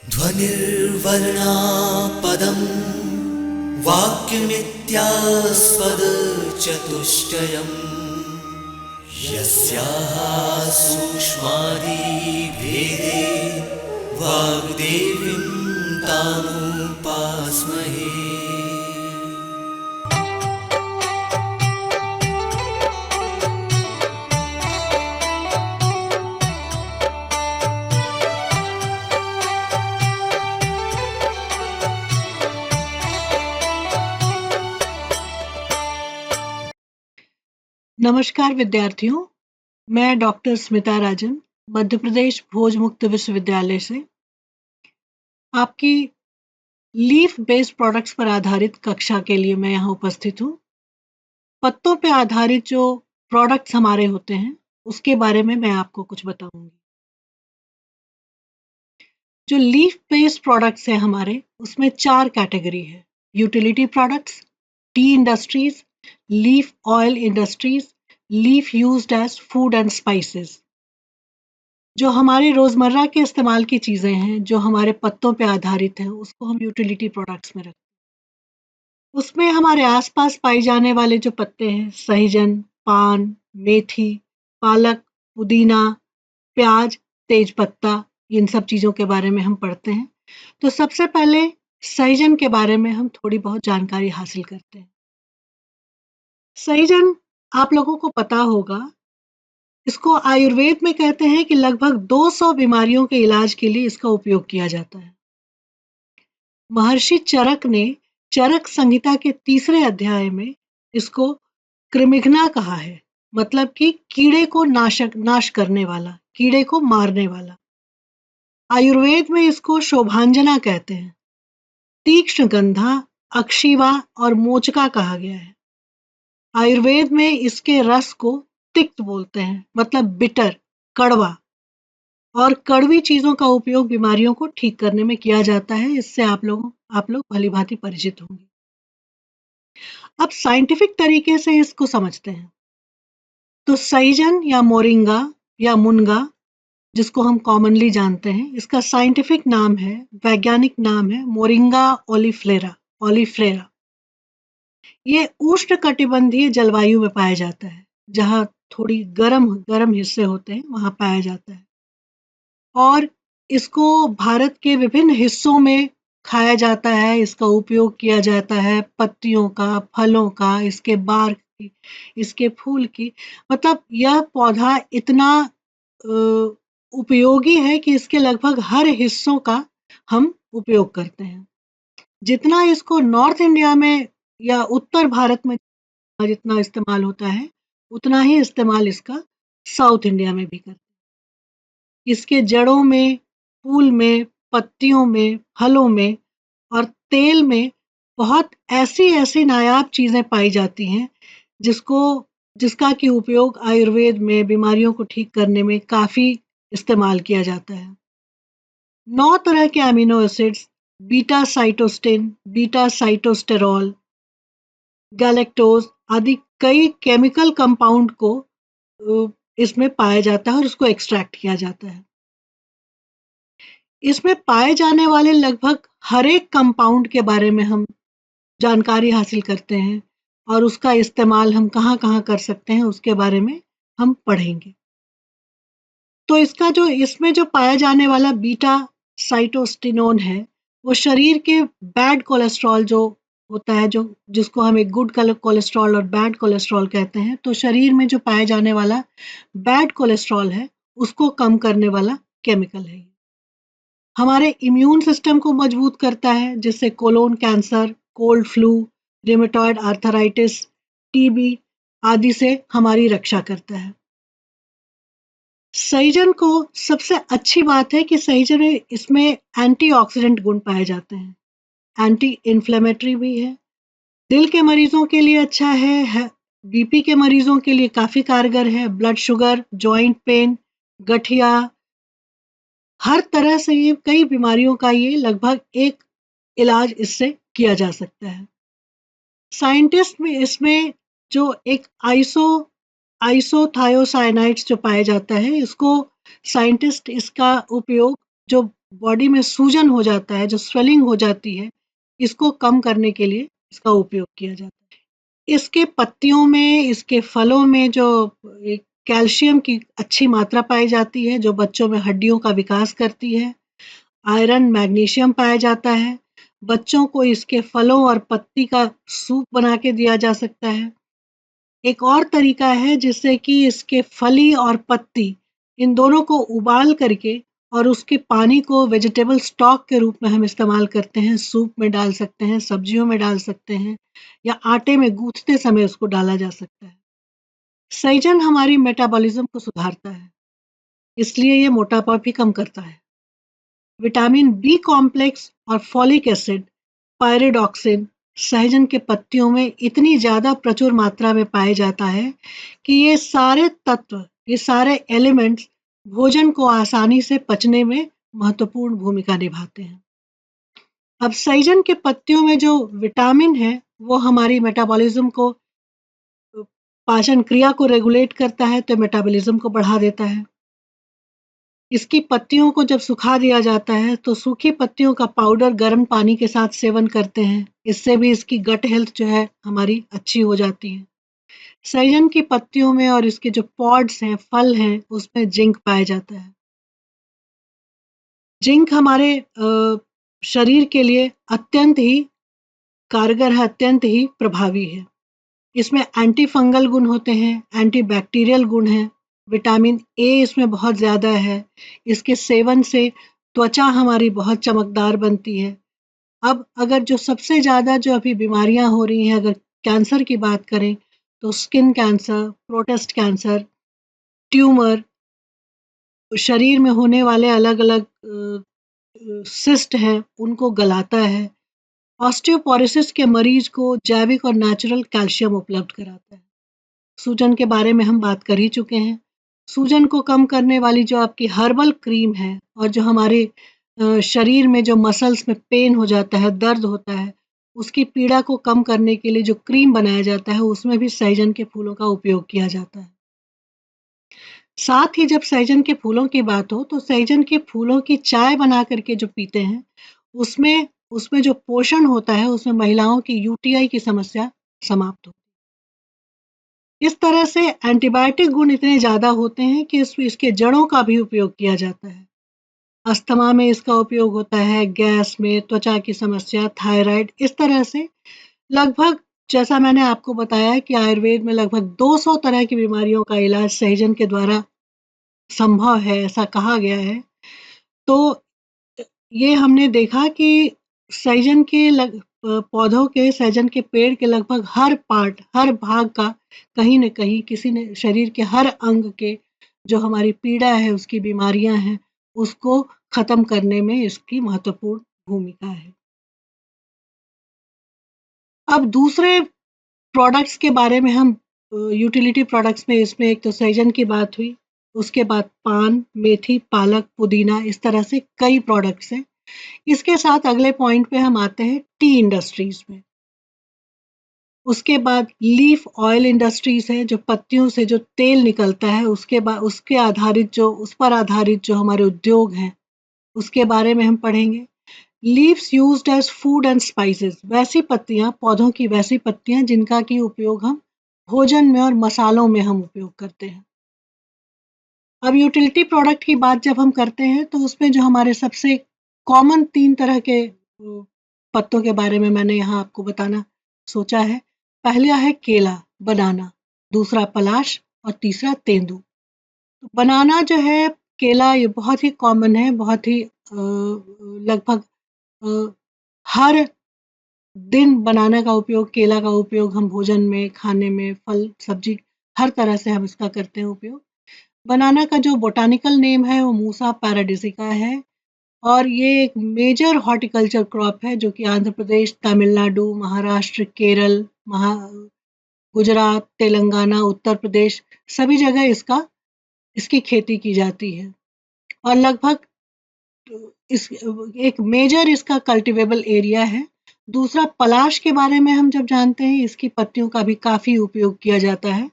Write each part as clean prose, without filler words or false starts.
ध्वनिर्वर्णापदं वाक्यमित्यास्पदचतुष्टयम् यस्याः सूक्ष्मादिभेदे वाग्देवीं तामुपास्महे। नमस्कार विद्यार्थियों, मैं डॉक्टर स्मिता राजन, मध्य प्रदेश भोज मुक्त विश्वविद्यालय से आपकी लीफ बेस्ड प्रोडक्ट्स पर आधारित कक्षा के लिए मैं यहाँ उपस्थित हूँ। पत्तों पे आधारित जो प्रोडक्ट्स हमारे होते हैं, उसके बारे में मैं आपको कुछ बताऊंगी। जो लीफ बेस्ड प्रोडक्ट्स हैं हमारे, उसमें 4 कैटेगरी है: utility products, tea industries, leaf oil industries, leaf used as food and spices. जो हमारे रोजमर्रा के इस्तेमाल की चीजें हैं, जो हमारे पत्तों पे आधारित हैं, उसको हम यूटिलिटी प्रोडक्ट्स में रखते हैं। उसमें हमारे आसपास पाए जाने वाले जो पत्ते हैं, सहजन, पान, मेथी, पालक, पुदीना, प्याज, तेज पत्ता, इन सब चीजों के बारे में हम पढ़ते हैं। तो सबसे पहले सहजन के बारे में हम थोड़ी बहुत जानकारी हासिल करते हैं। सहजन आप लोगों को पता होगा, इसको आयुर्वेद में कहते हैं कि लगभग 200 बीमारियों के इलाज के लिए इसका उपयोग किया जाता है। महर्षि चरक ने चरक संहिता के 3रे अध्याय में इसको कृमिघ्ना कहा है, मतलब कि कीड़े को नाश करने वाला, कीड़े को मारने वाला। आयुर्वेद में इसको शोभांजना कहते हैं। तीक्ष्ण गंधा, अक्षिवा और मोचका कहा गया है। आयुर्वेद में इसके रस को तिक्त बोलते हैं, मतलब बिटर, कड़वा। और कड़वी चीजों का उपयोग बीमारियों को ठीक करने में किया जाता है। इससे आप लोग भलीभांति परिचित होंगे। अब साइंटिफिक तरीके से इसको समझते हैं। तो सहजन या मोरिंगा या मुनगा, जिसको हम कॉमनली जानते हैं, इसका साइंटिफिक नाम है, वैज्ञानिक नाम है मोरिंगा ओलिफ्लेरा। ओलिफ्लेरा ये उष्ण कटिबंधीय जलवायु में पाया जाता है, जहाँ थोड़ी गर्म गर्म हिस्से होते हैं, वहां पाया जाता है। और इसको भारत के विभिन्न हिस्सों में खाया जाता है। इसका उपयोग किया जाता है पत्तियों का, फलों का, इसके बार की, इसके फूल की। मतलब यह पौधा इतना उपयोगी है कि इसके लगभग हर हिस्सों का हम उपयोग करते हैं। जितना इसको नॉर्थ इंडिया में या उत्तर भारत में जितना इस्तेमाल होता है, उतना ही इस्तेमाल इसका साउथ इंडिया में भी करते हैं। इसके जड़ों में, फूल में, पत्तियों में, फलों में और तेल में बहुत ऐसी ऐसी नायाब चीजें पाई जाती हैं, जिसको जिसका कि उपयोग आयुर्वेद में बीमारियों को ठीक करने में काफी इस्तेमाल किया जाता है। 9 तरह के अमीनो एसिड्स, बीटा साइटोस्टिन, बीटा साइटोस्टेरॉल, गैलेक्टोज आदि कई केमिकल कंपाउंड को इसमें पाया जाता है और उसको एक्सट्रैक्ट किया जाता है। इसमें पाए जाने वाले लगभग हर एक कंपाउंड के बारे में हम जानकारी हासिल करते हैं और उसका इस्तेमाल हम कहाँ कहाँ कर सकते हैं, उसके बारे में हम पढ़ेंगे। तो इसमें जो पाया जाने वाला बीटा साइटोस्टिनोन है, वो शरीर के बैड कोलेस्ट्रॉल जो होता है, जो जिसको हम एक गुड कोलेस्ट्रॉल और बैड कोलेस्ट्रॉल कहते हैं, तो शरीर में जो पाया जाने वाला बैड कोलेस्ट्रॉल है, उसको कम करने वाला केमिकल है। हमारे इम्यून सिस्टम को मजबूत करता है, जिससे colon cancer, cold flu, rheumatoid arthritis, TB आदि से हमारी रक्षा करता है। सहजन को सबसे अच्छी बात है कि सहजन में इसमें एंटीऑक्सीडेंट गुण पाए जाते हैं, एंटी इन्फ्लेमेटरी भी है, दिल के मरीजों के लिए अच्छा है, बीपी के मरीजों के लिए काफी कारगर है, ब्लड शुगर, जॉइंट पेन, गठिया, हर तरह से ये कई बीमारियों का ये लगभग एक इलाज इससे किया जा सकता है। साइंटिस्ट में इसमें जो एक आइसोथायोसाइनाइड्स जो पाया जाता है, इसको साइंटिस्ट इसका उपयोग जो बॉडी में सूजन हो जाता है, जो स्वेलिंग हो जाती है, इसको कम करने के लिए इसका उपयोग किया जाता है। इसके पत्तियों में, इसके फलों में जो एक कैल्शियम की अच्छी मात्रा पाई जाती है, जो बच्चों में हड्डियों का विकास करती है। आयरन, मैग्नीशियम पाया जाता है। बच्चों को इसके फलों और पत्ती का सूप बना के दिया जा सकता है। एक और तरीका है जिससे कि इसके फली और पत्ती, इन दोनों को उबाल करके और उसके पानी को वेजिटेबल स्टॉक के रूप में हम इस्तेमाल करते हैं। सूप में डाल सकते हैं, सब्जियों में डाल सकते हैं या आटे में गूँथते समय उसको डाला जा सकता है। सहजन हमारी मेटाबॉलिज्म को सुधारता है, इसलिए ये मोटापा भी कम करता है। विटामिन बी कॉम्प्लेक्स और फॉलिक एसिड, पायरिडॉक्सिन सहजन के पत्तियों में इतनी ज़्यादा प्रचुर मात्रा में पाया जाता है कि ये सारे तत्व, ये सारे एलिमेंट्स भोजन को आसानी से पचने में महत्वपूर्ण भूमिका निभाते हैं। अब सहजन के पत्तियों में जो विटामिन है, वो हमारी मेटाबॉलिज्म को, पाचन क्रिया को रेगुलेट करता है, तो मेटाबॉलिज्म को बढ़ा देता है। इसकी पत्तियों को जब सुखा दिया जाता है तो सूखी पत्तियों का पाउडर गर्म पानी के साथ सेवन करते हैं। इससे भी इसकी गट हेल्थ जो है हमारी अच्छी हो जाती है। सहजन की पत्तियों में और इसके जो पॉड्स हैं, फल हैं, उसमें जिंक पाया जाता है। जिंक हमारे शरीर के लिए अत्यंत ही कारगर है, अत्यंत ही प्रभावी है। इसमें एंटी फंगल गुण होते हैं, एंटी बैक्टीरियल गुण हैं, विटामिन ए इसमें बहुत ज़्यादा है। इसके सेवन से त्वचा हमारी बहुत चमकदार बनती है। अब अगर जो सबसे ज़्यादा जो अभी बीमारियां हो रही हैं, अगर कैंसर की बात करें, तो skin cancer, prostate cancer, tumour, शरीर में होने वाले अलग अलग सिस्ट हैं, उनको गलाता है। ऑस्टियोपोरोसिस के मरीज को जैविक और नेचुरल कैल्शियम उपलब्ध कराता है। सूजन के बारे में हम बात कर ही चुके हैं। सूजन को कम करने वाली जो आपकी हर्बल क्रीम है और जो हमारे शरीर में जो मसल्स में पेन हो जाता है, दर्द होता है, उसकी पीड़ा को कम करने के लिए जो क्रीम बनाया जाता है, उसमें भी सहजन के फूलों का उपयोग किया जाता है। साथ ही जब सहजन के फूलों की बात हो तो सहजन के फूलों की चाय बना करके जो पीते हैं, उसमें उसमें जो पोषण होता है, उसमें महिलाओं की यूटीआई की समस्या समाप्त हो। इस तरह से एंटीबायोटिक गुण इतने ज़्यादा होते हैं कि इसके जड़ों का भी उपयोग किया जाता है। अस्थमा में इसका उपयोग होता है, गैस में, त्वचा की समस्या, थायराइड, इस तरह से लगभग, जैसा मैंने आपको बताया कि आयुर्वेद में लगभग 200 तरह की बीमारियों का इलाज सहजन के द्वारा संभव है, ऐसा कहा गया है। तो ये हमने देखा कि सहजन के पौधों के, सहजन के पेड़ के लगभग हर पार्ट, हर भाग का कहीं न कहीं किसी ने शरीर के हर अंग के जो हमारी पीड़ा है, उसकी बीमारियां हैं, उसको खत्म करने में इसकी महत्वपूर्ण भूमिका है। अब दूसरे प्रोडक्ट्स के बारे में हम, यूटिलिटी प्रोडक्ट्स में, इसमें एक तो सहजन की बात हुई, उसके बाद पान, मेथी, पालक, पुदीना, इस तरह से कई प्रोडक्ट्स हैं। इसके साथ अगले पॉइंट पे हम आते हैं टी इंडस्ट्रीज में। उसके बाद लीफ ऑयल इंडस्ट्रीज है, जो पत्तियों से जो तेल निकलता है, उसके बाद उसके आधारित जो, उस पर आधारित जो हमारे उद्योग हैं, उसके बारे में हम पढ़ेंगे। Leaves used as food and spices, वैसी पत्तियां, पौधों की वैसी पत्तियां जिनका की उपयोग हम भोजन में और मसालों में हम उपयोग करते हैं। अब यूटिलिटी प्रोडक्ट की बात जब हम करते हैं तो उसमें जो हमारे सबसे कॉमन 3 तरह के पत्तों के बारे में मैंने यहाँ आपको बताना सोचा है। पहला है केला, बनाना, दूसरा पलाश और तीसरा तेंदू। बनाना जो है, केला, ये बहुत ही कॉमन है, बहुत ही लगभग अ, हर दिन बनाना का उपयोग, केला का उपयोग हम भोजन में, खाने में, फल, सब्जी, हर तरह से हम इसका करते हैं उपयोग। बनाना का जो बॉटनिकल नेम है वो मूसा पैराडिसिका है और ये एक मेजर हॉर्टिकल्चर क्रॉप है जो कि आंध्र प्रदेश, तमिलनाडु, महाराष्ट्र, केरल, गुजरात, तेलंगाना, उत्तर प्रदेश, सभी जगह इसकी खेती की जाती है और लगभग इस एक मेजर इसका कल्टीवेबल एरिया है। दूसरा, पलाश के बारे में हम जब जानते हैं, इसकी पत्तियों का भी काफ़ी उपयोग किया जाता है।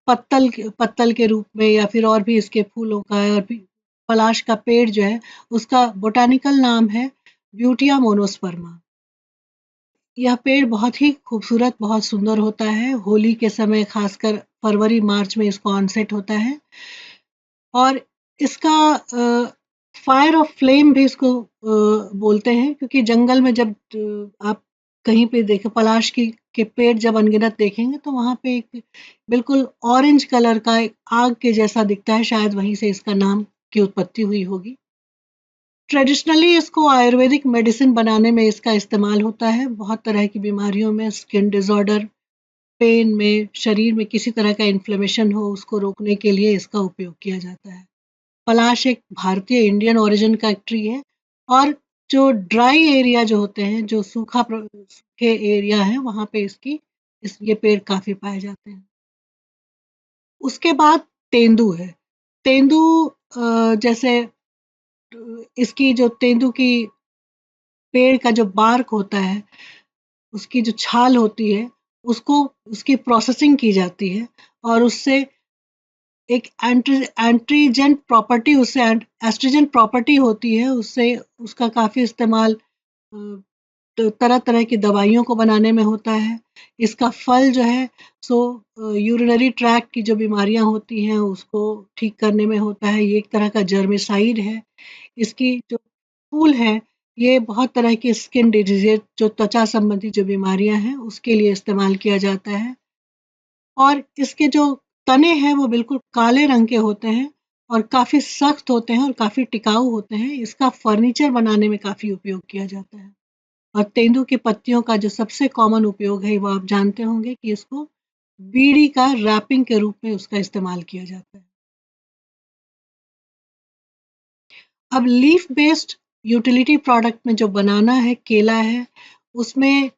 पत्तल के रूप में या फिर और भी इसके फूलों का और भी पलाश का पेड़ जो है उसका बोटानिकल नाम है ब्यूटिया मोनोस्पर्मा। यह पेड़ बहुत ही खूबसूरत, बहुत सुंदर होता है। होली के समय खासकर फरवरी-मार्च में इसको ऑनसेट होता है और इसका फायर ऑफ फ्लेम भी इसको बोलते हैं क्योंकि जंगल में जब आप कहीं पे देखें पलाश की के पेड़ जब अनगिनत देखेंगे तो वहाँ पे एक बिल्कुल ऑरेंज कलर का एक आग के जैसा दिखता है, शायद वहीं से इसका नाम की उत्पत्ति हुई होगी। ट्रेडिशनली इसको आयुर्वेदिक मेडिसिन बनाने में इसका इस्तेमाल होता है। बहुत तरह की बीमारियों में, स्किन डिसऑर्डर, पेन में, शरीर में किसी तरह का इन्फ्लेमेशन हो उसको रोकने के लिए इसका उपयोग किया जाता है। पलाश एक भारतीय इंडियन ओरिजिन का एक ट्री है और जो ड्राई एरिया जो होते हैं, जो सूखे एरिया है वहाँ पे ये पेड़ काफ़ी पाए जाते हैं। उसके बाद तेंदू है। तेंदू जैसे इसकी जो तेंदू की पेड़ का जो बार्क होता है, उसकी जो छाल होती है, उसको उसकी प्रोसेसिंग की जाती है और उससे एक एंट्रीजेंट प्रॉपर्टी उससे एस्ट्रीजेंट प्रॉपर्टी होती है, उससे उसका काफ़ी इस्तेमाल तो तरह-तरह की दवाइयों को बनाने में होता है। इसका फल जो है सो यूरिनरी ट्रैक्ट की जो बीमारियाँ होती हैं उसको ठीक करने में होता है। ये एक तरह का जर्मिसाइड है। इसकी जो फूल है ये बहुत तरह की स्किन डिजीज़ जो त्वचा संबंधी जो बीमारियाँ हैं उसके लिए इस्तेमाल किया जाता है। और इसके जो तने हैं वो बिल्कुल काले रंग के होते हैं और काफ़ी सख्त होते हैं और काफ़ी टिकाऊ होते हैं। इसका फर्नीचर बनाने में काफ़ी उपयोग किया जाता है। और तेंदू की पत्तियों का जो सबसे कॉमन उपयोग है वो आप जानते होंगे कि इसको बीड़ी का रैपिंग के रूप में उसका इस्तेमाल किया जाता है। अब लीफ बेस्ड यूटिलिटी प्रोडक्ट में जो बनाना है, केला है, उसमें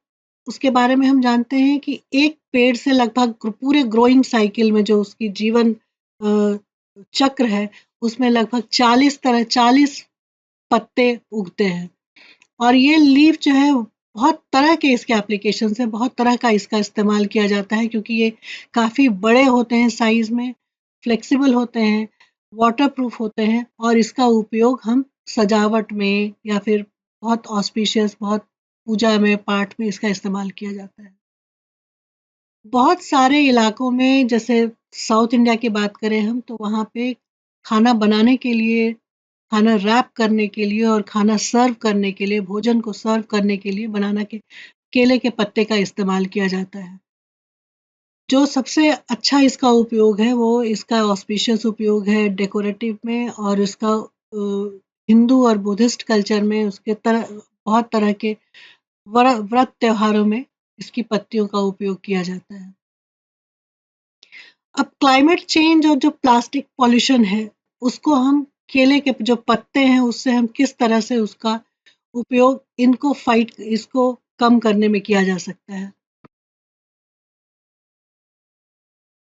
उसके बारे में हम जानते हैं कि एक पेड़ से लगभग पूरे ग्रोइंग साइकिल में जो उसकी जीवन चक्र है, उसमें लगभग 40 पत्ते उगते हैं और ये लीफ जो है बहुत तरह के इसके एप्लीकेशंस हैं, बहुत तरह का इसका इस्तेमाल किया जाता है क्योंकि ये काफ़ी बड़े होते हैं साइज़ में, फ्लेक्सिबल होते हैं, वाटरप्रूफ होते हैं और इसका उपयोग हम सजावट में या फिर बहुत ऑस्पिशियस, बहुत पूजा में, पाठ में इसका इस्तेमाल किया जाता है। बहुत सारे इलाकों में जैसे साउथ इंडिया की बात करें हम तो वहाँ पे खाना बनाने के लिए, खाना रैप करने के लिए और खाना सर्व करने के लिए, भोजन को सर्व करने के लिए बनाना के केले के पत्ते का इस्तेमाल किया जाता है। जो सबसे अच्छा इसका उपयोग है वो इसका ऑस्पिशियस उपयोग है डेकोरेटिव में और इसका हिंदू और बुद्धिस्ट कल्चर में उसके बहुत तरह के व्रत त्योहारों में इसकी पत्तियों का उपयोग किया जाता है। अब क्लाइमेट चेंज और जो प्लास्टिक पॉल्यूशन है, उसको हम केले के जो पत्ते हैं उससे हम किस तरह से उसका उपयोग इसको कम करने में किया जा सकता है।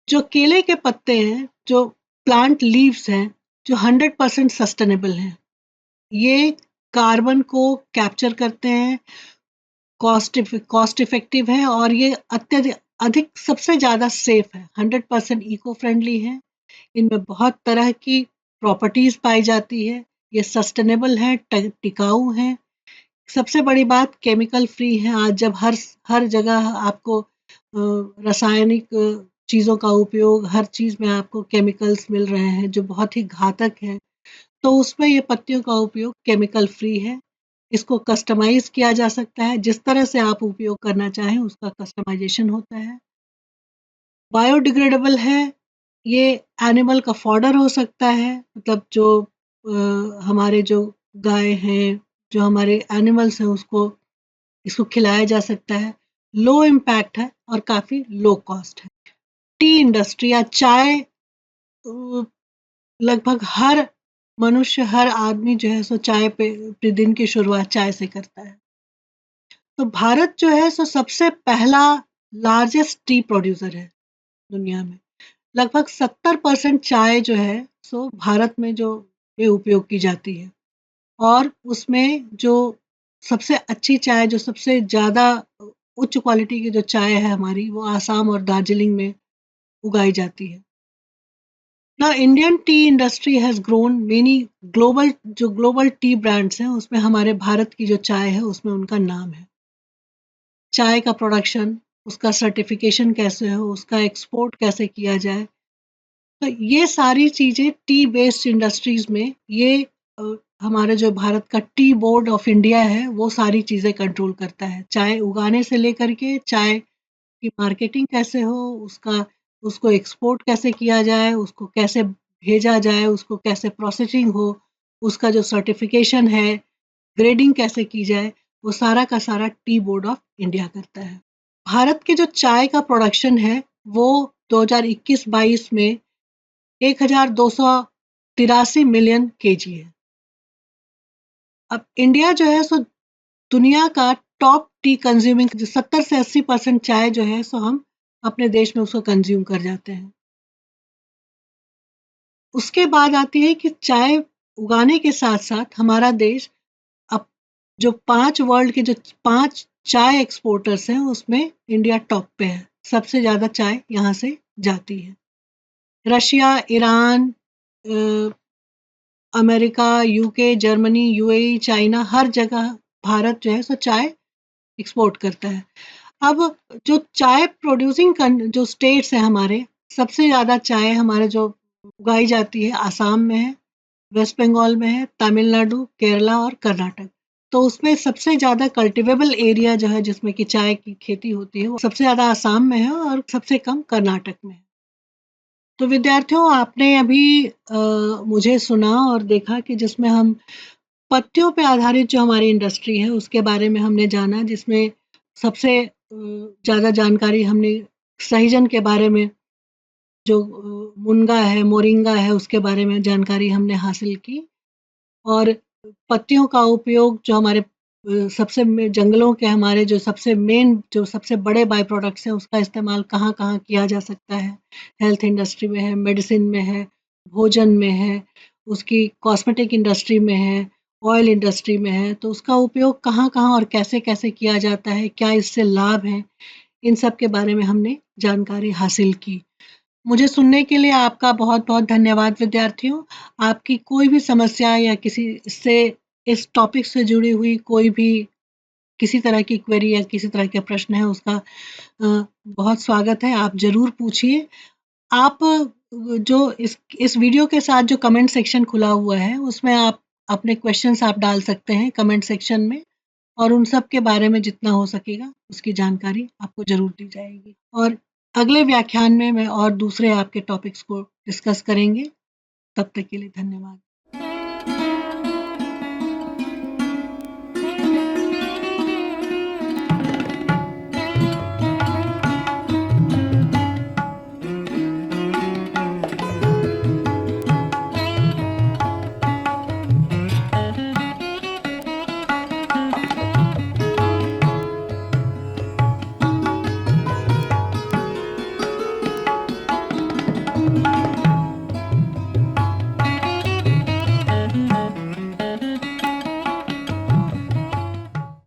जो केले के पत्ते हैं, जो प्लांट लीव्स हैं, जो 100% सस्टेनेबल हैं। ये कार्बन को कैप्चर करते हैं, कॉस्ट इफेक्टिव है और ये अत्यधिक अधिक सबसे ज़्यादा सेफ है, 100% इको फ्रेंडली है। इनमें बहुत तरह की प्रॉपर्टीज़ पाई जाती है। ये सस्टेनेबल है, टिकाऊ हैं। सबसे बड़ी बात केमिकल फ्री है। आज जब हर जगह आपको रासायनिक चीज़ों का उपयोग हर चीज़ में आपको केमिकल्स मिल रहे हैं जो बहुत ही घातक हैं। तो उसमें ये पत्तियों का उपयोग केमिकल फ्री है। इसको कस्टमाइज़ किया जा सकता है। जिस तरह से आप उपयोग करना चाहें उसका कस्टमाइज़ेशन होता है। बायोडिग्रेडेबल है। ये एनिमल का फॉडर हो सकता है मतलब जो हमारे जो गाय हैं, जो हमारे एनिमल्स हैं उसको इसको खिलाया जा सकता है। लो इम्पैक्ट है और काफ़ी लो कॉस्ट है। टी इंडस्ट्री या चाय लगभग हर मनुष्य, हर आदमी जो है सो चाय पे दिन की शुरुआत चाय से करता है। तो भारत जो है सो सबसे पहला लार्जेस्ट टी प्रोड्यूसर है दुनिया में। लगभग 70% चाय जो है सो भारत में जो ये उपयोग की जाती है और उसमें जो सबसे अच्छी चाय जो सबसे ज़्यादा उच्च क्वालिटी की जो चाय है हमारी वो आसाम और दार्जिलिंग में उगाई जाती है। Now Indian tea industry has grown many global T brands हैं उसमें हमारे भारत की जो चाय है उसमें उनका नाम है। चाय का प्रोडक्शन, उसका सर्टिफिकेशन कैसे हो, उसका एक्सपोर्ट कैसे किया जाए, तो ये सारी चीज़ें टी बेस्ड इंडस्ट्रीज में ये अ, हमारे जो भारत का टी बोर्ड ऑफ इंडिया है वो सारी चीज़ें कंट्रोल करता है। चाय उगाने से लेकर के चाय की मार्केटिंग कैसे हो, उसको एक्सपोर्ट कैसे किया जाए, उसको कैसे भेजा जाए, उसको कैसे प्रोसेसिंग हो, उसका जो सर्टिफिकेशन है, ग्रेडिंग कैसे की जाए, वो सारा का सारा टी बोर्ड ऑफ इंडिया करता है। भारत के जो चाय का प्रोडक्शन है वो 2021-22 में 1283 मिलियन केजी है। अब इंडिया जो है सो दुनिया का टॉप टी कंज्यूमिंग 70 से 80% चाय जो है सो हम अपने देश में उसको कंज्यूम कर जाते हैं। उसके बाद आती है कि चाय उगाने के साथ-साथ हमारा देश अब जो 5 वर्ल्ड के जो 5 चाय एक्सपोर्टर्स हैं उसमें इंडिया टॉप पे है। सबसे ज़्यादा चाय यहाँ से जाती है। Russia, Iran, uh, America, UK, Germany, UAE, China हर जगह भारत जो है सो चाय एक्सपोर्ट करता है। अब जो चाय प्रोड्यूसिंग जो स्टेट्स हैं हमारे, सबसे ज़्यादा चाय हमारे जो उगाई जाती है आसाम में है, वेस्ट बंगाल में है, तमिलनाडु, केरला और कर्नाटक। तो उसमें सबसे ज़्यादा कल्टिवेबल एरिया जो है जिसमें कि चाय की खेती होती है वो सबसे ज़्यादा आसाम में है और सबसे कम कर्नाटक में है। तो विद्यार्थियों आपने अभी मुझे सुना और देखा कि जिसमें हम पत्तियों पे आधारित जो हमारी इंडस्ट्री है उसके बारे में हमने जाना जिसमें सबसे ज़्यादा जानकारी हमने सहजन के बारे में जो मुनगा है, मोरिंगा है उसके बारे में जानकारी हमने हासिल की और पत्तियों का उपयोग जो हमारे जंगलों के हमारे जो सबसे मेन जो सबसे बड़े बाय प्रोडक्ट्स हैं उसका इस्तेमाल कहाँ-कहाँ किया जा सकता है। हेल्थ इंडस्ट्री में है, मेडिसिन में है, भोजन में है, उसकी कॉस्मेटिक इंडस्ट्री में है, ऑयल इंडस्ट्री में है, तो उसका उपयोग कहाँ-कहाँ और कैसे-कैसे किया जाता है, क्या इससे लाभ हैं, इन सब के बारे में हमने जानकारी हासिल की। मुझे सुनने के लिए आपका बहुत-बहुत धन्यवाद विद्यार्थियों। आपकी कोई भी समस्या या किसी से इस टॉपिक से जुड़ी हुई कोई भी किसी तरह की क्वेरी या किसी तरह के प्रश्न है उसका बहुत स्वागत है, आप ज़रूर पूछिए। आप जो इस वीडियो के साथ जो कमेंट सेक्शन खुला हुआ है उसमें आप अपने क्वेश्चन्स आप डाल सकते हैं कमेंट सेक्शन में और उन सब के बारे में जितना हो सकेगा उसकी जानकारी आपको ज़रूर दी जाएगी। और अगले व्याख्यान में मैं और दूसरे आपके टॉपिक्स को डिस्कस करेंगे। तब तक के लिए धन्यवाद।